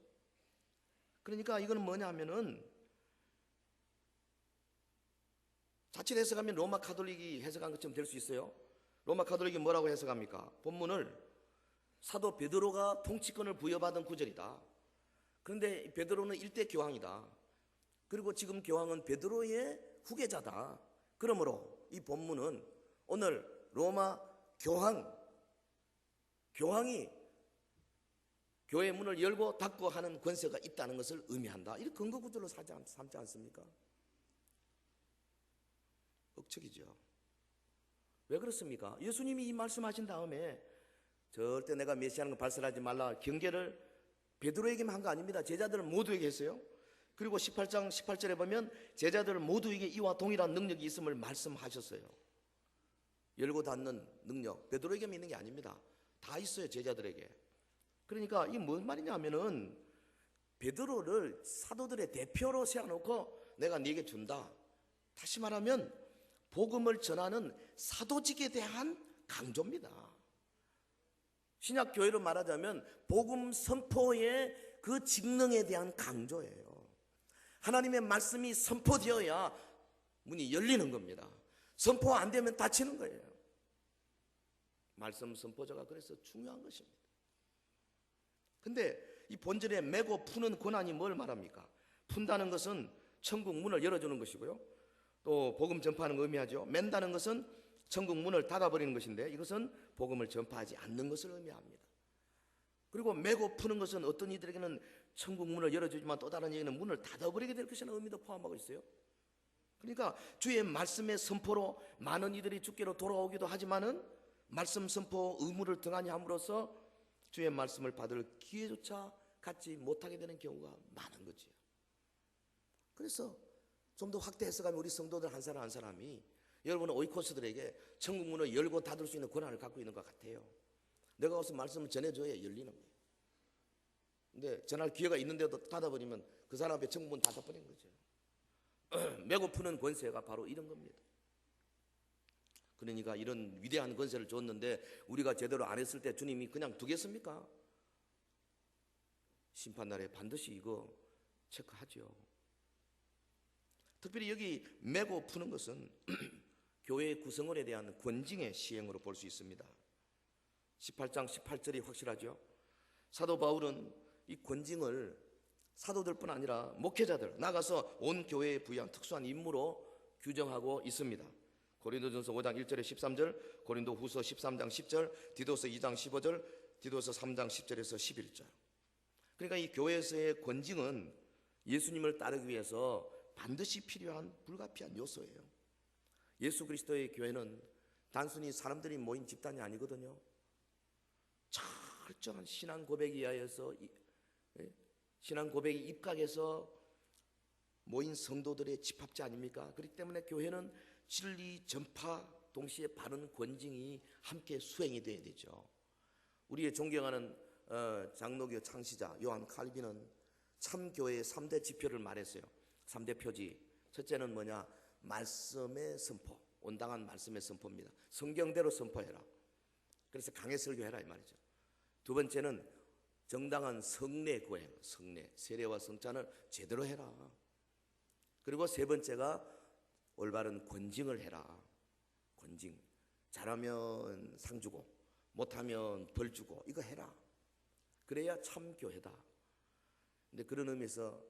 그러니까 이거는 뭐냐 하면은 자칫 해석하면 로마 가톨릭이 해석한 것처럼 될 수 있어요. 로마 가톨릭이 뭐라고 해석합니까? 본문을 사도 베드로가 통치권을 부여받은 구절이다. 그런데 베드로는 일대 교황이다. 그리고 지금 교황은 베드로의 후계자다. 그러므로 이 본문은 오늘 로마 교황이 교회 문을 열고 닫고 하는 권세가 있다는 것을 의미한다. 이렇게 근거 구절로 삼지 않습니까? 억측이죠. 왜 그렇습니까? 예수님이 이 말씀하신 다음에 절대 내가 메시아는 거 발설하지 말라 경계를 베드로에게만 한 거 아닙니다. 제자들 모두에게 했어요. 그리고 18장 18절에 보면 제자들 모두에게 이와 동일한 능력이 있음을 말씀하셨어요. 열고 닫는 능력 베드로에게만 있는 게 아닙니다. 다 있어요. 제자들에게. 그러니까 이게 뭔 말이냐 하면은 베드로를 사도들의 대표로 세워놓고 내가 네게 준다. 다시 말하면 복음을 전하는 사도직에 대한 강조입니다. 신약 교회로 말하자면 복음 선포의 그 직능에 대한 강조예요. 하나님의 말씀이 선포되어야 문이 열리는 겁니다. 선포 안 되면 닫히는 거예요. 말씀 선포자가 그래서 중요한 것입니다. 근데 이 본절에 메고 푸는 권한이 뭘 말합니까? 푼다는 것은 천국 문을 열어주는 것이고요. 또 복음 전파하는 거 의미하죠. 맨다는 것은 천국 문을 닫아버리는 것인데 이것은 복음을 전파하지 않는 것을 의미합니다. 그리고 메고 푸는 것은 어떤 이들에게는 천국 문을 열어주지만 또 다른 이에게는 문을 닫아버리게 될 것이라는 의미도 포함하고 있어요. 그러니까 주의 말씀의 선포로 많은 이들이 주께로 돌아오기도 하지만은 말씀 선포 의무를 등한히 함으로써 주의 말씀을 받을 기회조차 갖지 못하게 되는 경우가 많은 거지요. 그래서 좀 더 확대 해석하면 우리 성도들 한 사람 한 사람이 여러분은 오이코스들에게 천국 문을 열고 닫을 수 있는 권한을 갖고 있는 것 같아요. 내가 가서 말씀을 전해줘야 열리는 거예요. 근데 전할 기회가 있는데도 닫아버리면 그 사람 앞에 천국 문 닫아버리는 거죠. 메고 푸는 권세가 바로 이런 겁니다. 그러니까 이런 위대한 권세를 줬는데 우리가 제대로 안 했을 때 주님이 그냥 두겠습니까? 심판날에 반드시 이거 체크하죠. 특별히 여기 메고 푸는 것은 교회의 구성원에 대한 권징의 시행으로 볼 수 있습니다. 18장 18절이 확실하죠. 사도 바울은 이 권징을 사도들뿐 아니라 목회자들 나가서 온 교회에 부여한 특수한 임무로 규정하고 있습니다. 고린도전서 5장 1절에 13절, 고린도후서 13장 10절, 디도서 2장 15절, 디도서 3장 10절에서 11절. 그러니까 이 교회에서의 권징은 예수님을 따르기 위해서 반드시 필요한 불가피한 요소예요. 예수 그리스도의 교회는 단순히 사람들이 모인 집단이 아니거든요. 철저한 신앙 고백에 의하여서 신앙 고백이 입각해서 모인 성도들의 집합체 아닙니까? 그렇기 때문에 교회는 진리 전파 동시에 바른 권징이 함께 수행이 돼야 되죠. 우리의 존경하는 장로교 창시자 요한 칼빈은 참교회의 3대 지표를 말했어요. 3대 표지. 첫째는 뭐냐? 말씀의 선포. 온당한 말씀의 선포입니다. 성경대로 선포해라. 그래서 강해 설교해라 이 말이죠. 두 번째는 정당한 성례 구행. 성례, 세례와 성찬을 제대로 해라. 그리고 세 번째가 올바른 권징을 해라. 권징. 잘하면 상 주고 못하면 벌 주고 이거 해라. 그래야 참 교회다. 근데 그런 의미에서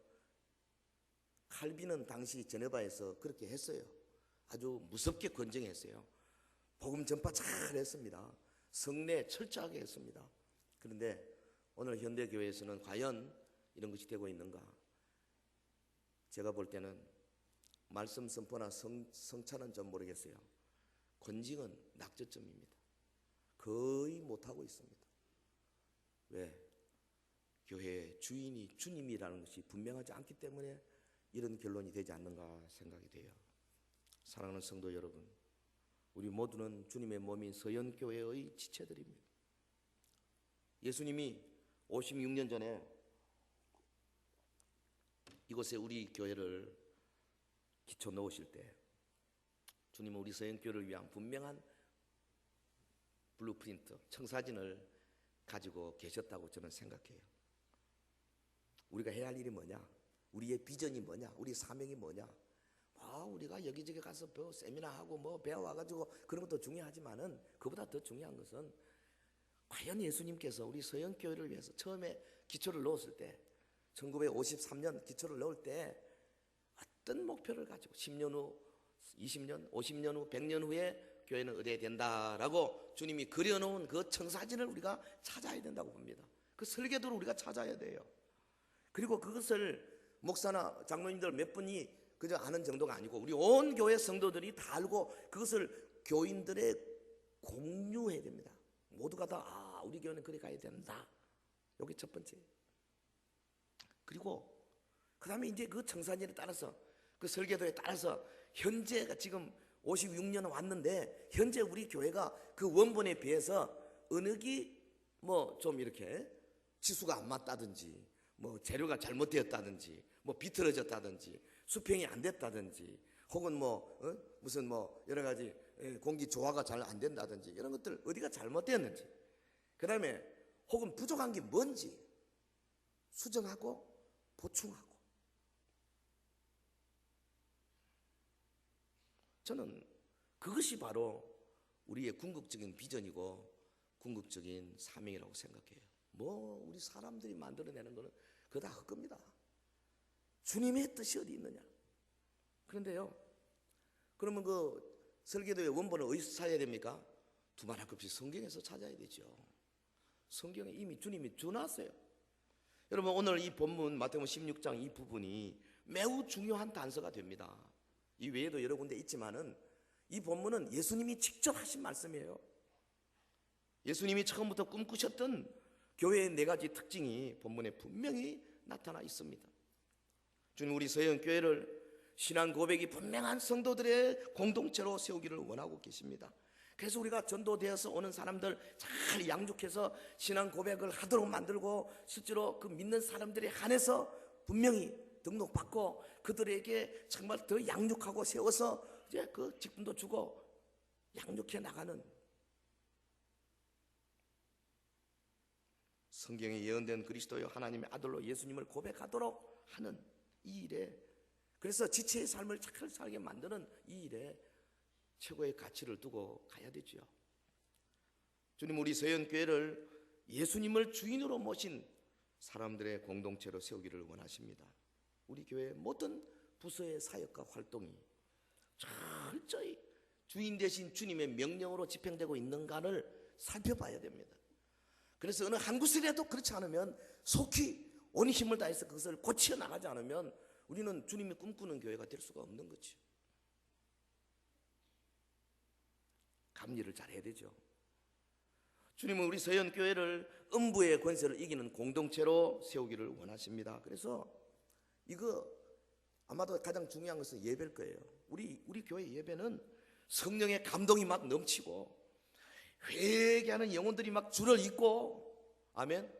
칼빈은 당시 제네바에서 그렇게 했어요. 아주 무섭게 권징했어요. 복음 전파 잘 했습니다. 성례 철저하게 했습니다. 그런데 오늘 현대교회에서는 과연 이런 것이 되고 있는가? 제가 볼 때는 말씀 선포나 성찬은 좀 모르겠어요. 권징은 낙제점입니다. 거의 못하고 있습니다. 왜? 교회의 주인이 주님이라는 것이 분명하지 않기 때문에 이런 결론이 되지 않는가 생각이 돼요. 사랑하는 성도 여러분, 우리 모두는 주님의 몸인 서연교회의 지체들입니다. 예수님이 56년 전에 이곳에 우리 교회를 기초 놓으실 때 주님은 우리 서영교회를 위한 분명한 블루프린트, 청사진을 가지고 계셨다고 저는 생각해요. 우리가 해야 할 일이 뭐냐? 우리의 비전이 뭐냐? 우리 사명이 뭐냐? 우리가 여기저기 가서 세미나하고 뭐 배워와가지고 그런 것도 중요하지만은 그보다 더 중요한 것은 과연 예수님께서 우리 서영교회를 위해서 처음에 기초를 넣었을 때 1953년 기초를 넣을 때 어떤 목표를 가지고 10년 후, 20년, 50년 후, 100년 후에 교회는 어디에 된다라고 주님이 그려놓은 그 청사진을 우리가 찾아야 된다고 봅니다. 그 설계도를 우리가 찾아야 돼요. 그리고 그것을 목사나 장로님들 몇 분이 그저 아는 정도가 아니고 우리 온 교회 성도들이 다 알고 그것을 교인들의 공유해야 됩니다. 모두가 다 우리 교회는 그래 가야 된다. 여기 첫 번째. 그리고 그 다음에 이제 그 청사진에 따라서 그 설계도에 따라서 현재가 지금 56년 왔는데 현재 우리 교회가 그 원본에 비해서 어느 게 뭐 좀 이렇게 지수가 안 맞다든지 뭐 재료가 잘못되었다든지 뭐 비틀어졌다든지 수평이 안 됐다든지 혹은 무슨 여러 가지 공기 조화가 잘 안 된다든지 이런 것들 어디가 잘못되었는지 그 다음에 혹은 부족한 게 뭔지 수정하고 보충하고 저는 그것이 바로 우리의 궁극적인 비전이고 궁극적인 사명이라고 생각해요. 우리 사람들이 만들어내는 거는 그거 다 헛겁니다. 주님의 뜻이 어디 있느냐. 그런데요, 그러면 그 설계도의 원본을 어디서 찾아야 됩니까? 두말할 것 없이 성경에서 찾아야 되죠. 성경에 이미 주님이 주놨어요. 여러분 오늘 이 본문 마태복음 16장 이 부분이 매우 중요한 단서가 됩니다. 이 외에도 여러 군데 있지만은 이 본문은 예수님이 직접 하신 말씀이에요. 예수님이 처음부터 꿈꾸셨던 교회의 4가지 특징이 본문에 분명히 나타나 있습니다. 주님 우리 서영교회를 신앙 고백이 분명한 성도들의 공동체로 세우기를 원하고 계십니다. 그래서 우리가 전도되어서 오는 사람들 잘 양육해서 신앙 고백을 하도록 만들고 실제로 그 믿는 사람들에 한해서 분명히 등록받고 그들에게 정말 더 양육하고 세워서 이제 그 직분도 주고 양육해 나가는 성경에 예언된 그리스도여 하나님의 아들로 예수님을 고백하도록 하는 이 일에 그래서 지체의 삶을 잘 살게 만드는 이 일에 최고의 가치를 두고 가야 되죠. 주님 우리 서영교회를 예수님을 주인으로 모신 사람들의 공동체로 세우기를 원하십니다. 우리 교회의 모든 부서의 사역과 활동이 철저히 주인 되신 주님의 명령으로 집행되고 있는가를 살펴봐야 됩니다. 그래서 어느 한 구슬이라도 그렇지 않으면 속히 온 힘을 다해서 그것을 고쳐 나가지 않으면 우리는 주님이 꿈꾸는 교회가 될 수가 없는 거죠. 감리를 잘해야 되죠. 주님은 우리 서현교회를 음부의 권세를 이기는 공동체로 세우기를 원하십니다. 그래서 이거 아마도 가장 중요한 것은 예배일 거예요. 우리 교회 예배는 성령의 감동이 막 넘치고 회개하는 영혼들이 막 줄을 잇고 아멘.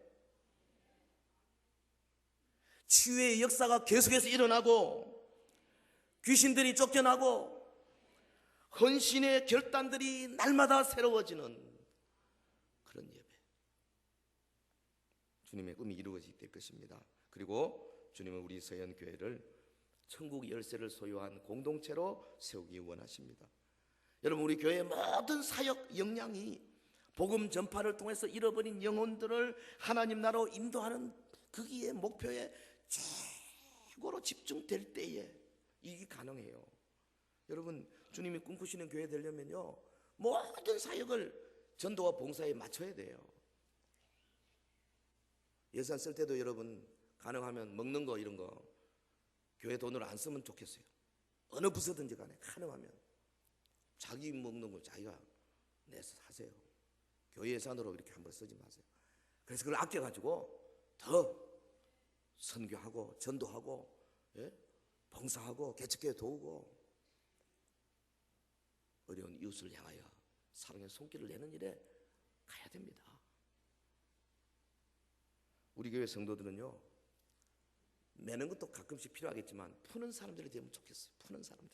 치유의 역사가 계속해서 일어나고 귀신들이 쫓겨나고 헌신의 결단들이 날마다 새로워지는 그런 예배. 주님의 꿈이 이루어질 것입니다. 그리고 주님은 우리 서현교회를 천국 열쇠를 소유한 공동체로 세우기 원하십니다. 여러분 우리 교회의 모든 사역 역량이 복음 전파를 통해서 잃어버린 영혼들을 하나님 나라로 인도하는 거기에 목표에 최고로 집중될 때에 이게 가능해요. 여러분 주님이 꿈꾸시는 교회 되려면요 모든 사역을 전도와 봉사에 맞춰야 돼요. 예산 쓸 때도 여러분 가능하면 먹는 거 이런 거 교회 돈으로 안 쓰면 좋겠어요. 어느 부서든지 간에 가능하면 자기 먹는 거 자기가 내서 하세요. 교회 예산으로 이렇게 한번 쓰지 마세요. 그래서 그걸 아껴가지고 더 선교하고 전도하고 봉사하고 개척교회 도우고 어려운 이웃을 향하여 사랑의 손길을 내는 일에 가야 됩니다. 우리 교회 성도들은요 매는 것도 가끔씩 필요하겠지만 푸는 사람들이 되면 좋겠어요. 푸는 사람들이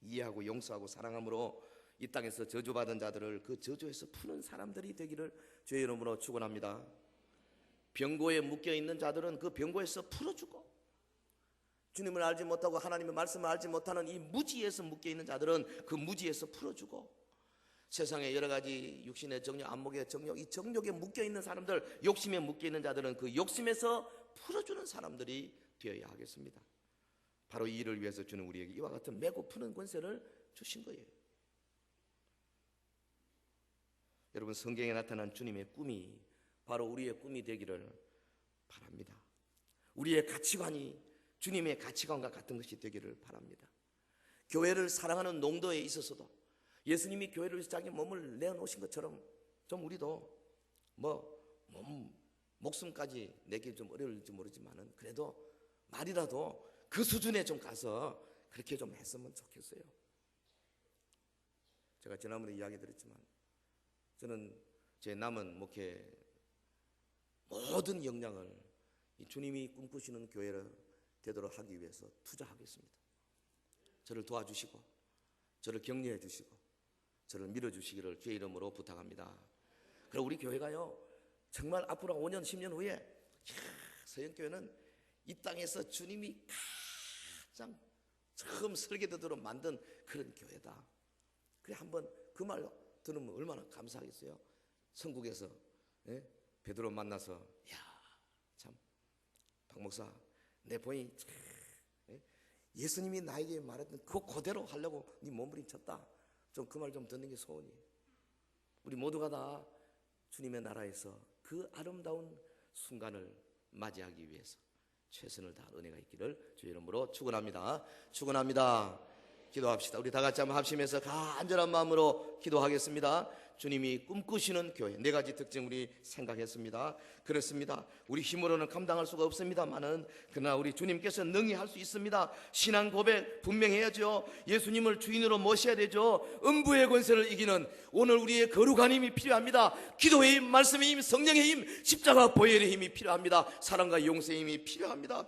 이해하고 용서하고 사랑함으로 이 땅에서 저주받은 자들을 그 저주에서 푸는 사람들이 되기를 주의 이름으로 축원합니다. 병고에 묶여있는 자들은 그 병고에서 풀어주고, 주님을 알지 못하고 하나님의 말씀을 알지 못하는 이 무지에서 묶여있는 자들은 그 무지에서 풀어주고, 세상에 여러 가지 육신의 정욕, 안목의 정욕, 이 정욕에 묶여있는 사람들, 욕심에 묶여있는 자들은 그 욕심에서 풀어주는 사람들이 되어야 하겠습니다. 바로 이 일을 위해서 주는 우리에게 이와 같은 메고 푸는 권세를 주신 거예요. 여러분, 성경에 나타난 주님의 꿈이 바로 우리의 꿈이 되기를 바랍니다. 우리의 가치관이 주님의 가치관과 같은 것이 되기를 바랍니다. 교회를 사랑하는 농도에 있어서도 예수님이 교회를 위해서 자기 몸을 내어놓으신 것처럼 좀 우리도 목숨까지 내기 좀 어려울지 모르지만은 그래도 말이라도 그 수준에 좀 가서 그렇게 좀 했으면 좋겠어요. 제가 지난번에 이야기 드렸지만 저는 제 남은 목회 모든 역량을 이 주님이 꿈꾸시는 교회를 되도록 하기 위해서 투자하겠습니다. 저를 도와주시고 저를 격려해 주시고 저를 밀어주시기를 주의 이름으로 부탁합니다. 그리고 우리 교회가요, 정말 앞으로 5년 10년 후에 서영교회는 이 땅에서 주님이 가장 처음 설계도대로 만든 그런 교회다. 그래, 한번 그 말 들으면 얼마나 감사하겠어요. 천국에서 베드로 만나서, 야, 참 박 목사, 내 본이 예수님이 나에게 말했던 그대로 하려고 네 몸부림쳤다. 좀 그 말 좀 듣는 게 소원이에요. 우리 모두가 다 주님의 나라에서 그 아름다운 순간을 맞이하기 위해서 최선을 다할 은혜가 있기를 주의 이름으로 축원합니다. 축원합니다. 기도합시다. 우리 다 같이 한번 합심해서 간절한 마음으로 기도하겠습니다. 주님이 꿈꾸시는 교회, 네 가지 특징 우리 생각했습니다. 그렇습니다. 우리 힘으로는 감당할 수가 없습니다만은 그러나 우리 주님께서 능히 할 수 있습니다. 신앙 고백 분명해야죠. 예수님을 주인으로 모셔야 되죠. 음부의 권세를 이기는 오늘 우리의 거룩한 힘이 필요합니다. 기도의 힘, 말씀의 힘, 성령의 힘, 십자가 보혈의 힘이 필요합니다. 사랑과 용서의 힘이 필요합니다.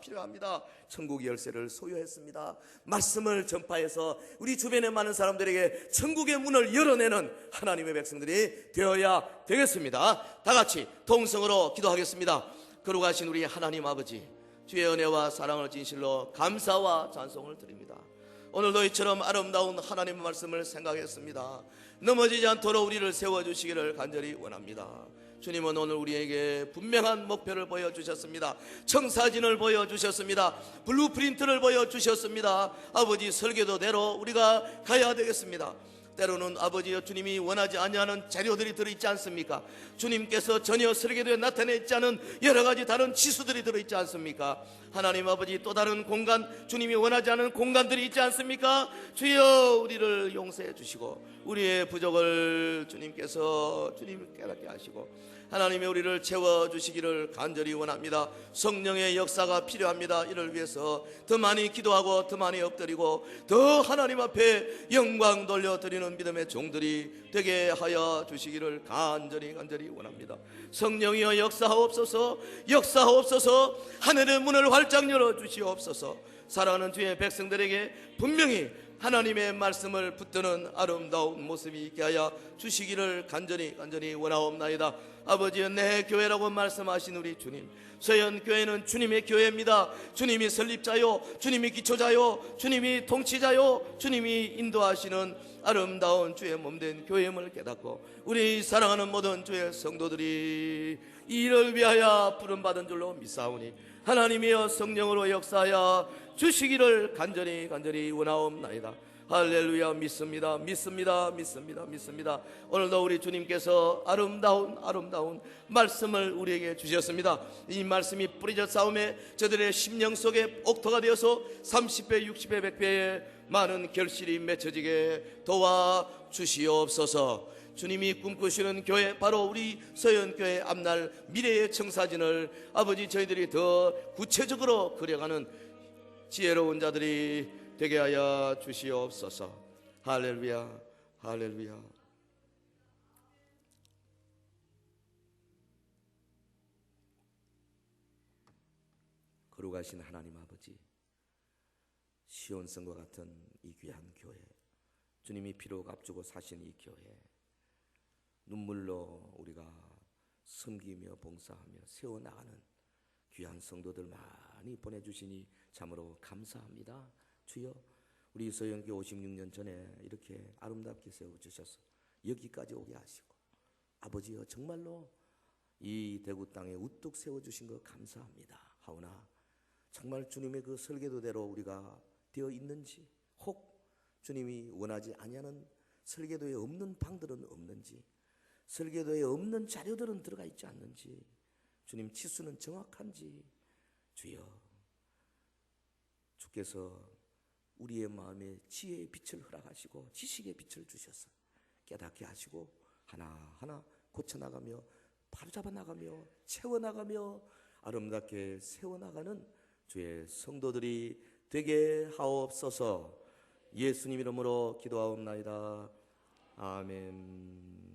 천국의 열쇠를 소유했습니다. 말씀을 전파해서 우리 주변에 많은 사람들에게 천국의 문을 열어내는 하나님의 백성들이 되어야 되겠습니다. 다 같이 동성으로 기도하겠습니다. 거룩하신 우리 하나님 아버지, 주의 은혜와 사랑을 진실로 감사와 찬송을 드립니다. 오늘도 이처럼 아름다운 하나님의 말씀을 생각했습니다. 넘어지지 않도록 우리를 세워주시기를 간절히 원합니다. 주님은 오늘 우리에게 분명한 목표를 보여주셨습니다. 청사진을 보여주셨습니다. 블루프린트를 보여주셨습니다. 아버지 설계도대로 우리가 가야 되겠습니다. 때로는 아버지여, 주님이 원하지 아니하는 재료들이 들어있지 않습니까? 주님께서 전혀 설계도에 나타내지 않은 여러 가지 다른 지수들이 들어있지 않습니까? 하나님 아버지, 또 다른 공간, 주님이 원하지 않은 공간들이 있지 않습니까? 주여, 우리를 용서해 주시고 우리의 부족을 주님께서 깨닫게 하시고 하나님의 우리를 채워주시기를 간절히 원합니다. 성령의 역사가 필요합니다. 이를 위해서 더 많이 기도하고 더 많이 엎드리고 더 하나님 앞에 영광 돌려드리는 믿음의 종들이 되게 하여 주시기를 간절히 원합니다. 성령이여 역사하옵소서. 하늘의 문을 활짝 열어주시옵소서. 사랑하는 주의 백성들에게 분명히 하나님의 말씀을 붙드는 아름다운 모습이 있게 하여 주시기를 간절히 원하옵나이다. 아버지여, 내 교회라고 말씀하신 우리 주님, 서현교회는 주님의 교회입니다. 주님이 설립자요, 주님이 기초자요, 주님이 통치자요, 주님이 인도하시는 아름다운 주의 몸된 교회임을 깨닫고 우리 사랑하는 모든 주의 성도들이 이를 위하여 부름받은 줄로 믿사오니 하나님이여 성령으로 역사하여 주시기를 간절히 원하옵나이다. 할렐루야. 믿습니다. 오늘도 우리 주님께서 아름다운 말씀을 우리에게 주셨습니다. 이 말씀이 뿌리져 싸움에 저들의 심령 속에 옥토가 되어서 30배 60배 100배의 많은 결실이 맺혀지게 도와주시옵소서. 주님이 꿈꾸시는 교회, 바로 우리 서현교회 앞날 미래의 청사진을 아버지, 저희들이 더 구체적으로 그려가는 지혜로운 자들이 되게 하여 주시옵소서. 할렐루야. 거룩하신 하나님 아버지, 시온성과 같은 이 귀한 교회, 주님이 피로 값주고 사신 이 교회, 눈물로 우리가 섬기며 봉사하며 세워나가는 귀한 성도들 많이 보내주시니 참으로 감사합니다. 주여, 우리 서영교 56년 전에 이렇게 아름답게 세워주셔서 여기까지 오게 하시고, 아버지여 정말로 이 대구 땅에 우뚝 세워주신 것 감사합니다. 하오나 정말 주님의 그 설계도대로 우리가 되어 있는지, 혹 주님이 원하지 아니하는 설계도에 없는 방들은 없는지, 설계도에 없는 자료들은 들어가 있지 않는지, 주님 치수는 정확한지, 주여 주께서 우리의 마음에 지혜의 빛을 허락하시고 지식의 빛을 주셔서 깨닫게 하시고 하나하나 고쳐나가며 바로잡아 나가며 채워나가며 아름답게 세워나가는 주의 성도들이 되게 하옵소서. 예수님 이름으로 기도하옵나이다. 아멘.